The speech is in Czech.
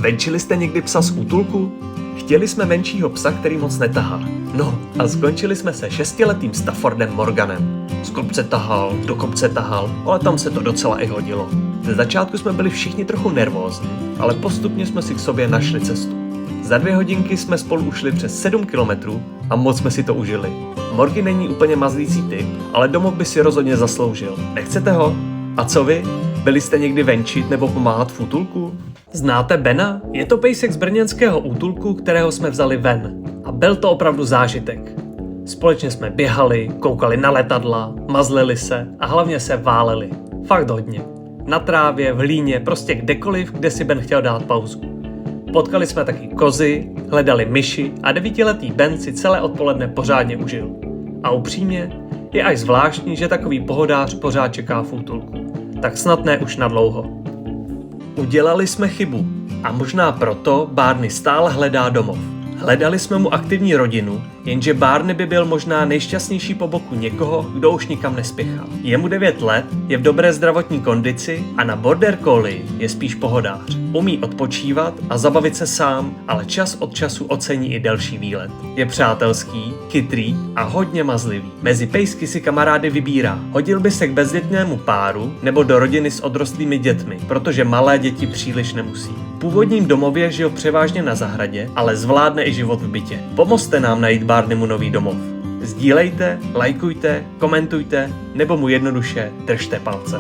Venčili jste někdy psa z útulku? Chtěli jsme menšího psa, který moc netahá. No a skončili jsme se 6letým Staffordem Morganem. Z kopce tahal, do kopce tahal, ale tam se to docela i hodilo. Ze začátku jsme byli všichni trochu nervózní, ale postupně jsme si k sobě našli cestu. Za 2 hodinky jsme spolu ušli přes 7 kilometrů a moc jsme si to užili. Morgan není úplně mazlící typ, ale domov by si rozhodně zasloužil. Nechcete ho? A co vy? Byli jste někdy venčit nebo pomáhat v útulku? Znáte Bena? Je to pejsek z brněnského útulku, kterého jsme vzali ven. A byl to opravdu zážitek. Společně jsme běhali, koukali na letadla, mazlili se a hlavně se váleli. Fakt hodně. Na trávě, v hlíně, prostě kdekoliv, kde si Ben chtěl dát pauzu. Potkali jsme taky kozy, hledali myši a 9letý Ben si celé odpoledne pořádně užil. A upřímně, je až zvláštní, že takový pohodář pořád čeká v útulku. Tak snad ne už na dlouho. Udělali jsme chybu a možná proto Barney stále hledá domov. Hledali jsme mu aktivní rodinu, jenže Barney by byl možná nejšťastnější po boku někoho, kdo už nikam nespěchá. Je mu 9 let, je v dobré zdravotní kondici a na border collie je spíš pohodář. Umí odpočívat a zabavit se sám, ale čas od času ocení i delší výlet. Je přátelský, chytrý a hodně mazlivý. Mezi pejsky si kamarády vybírá. Hodil by se k bezdětnému páru nebo do rodiny s odrostlými dětmi, protože malé děti příliš nemusí. V původním domově žil převážně na zahradě, ale zvládne i život v bytě. Pomozte nám najít Barneymu nový domov. Sdílejte, lajkujte, komentujte nebo mu jednoduše držte palce.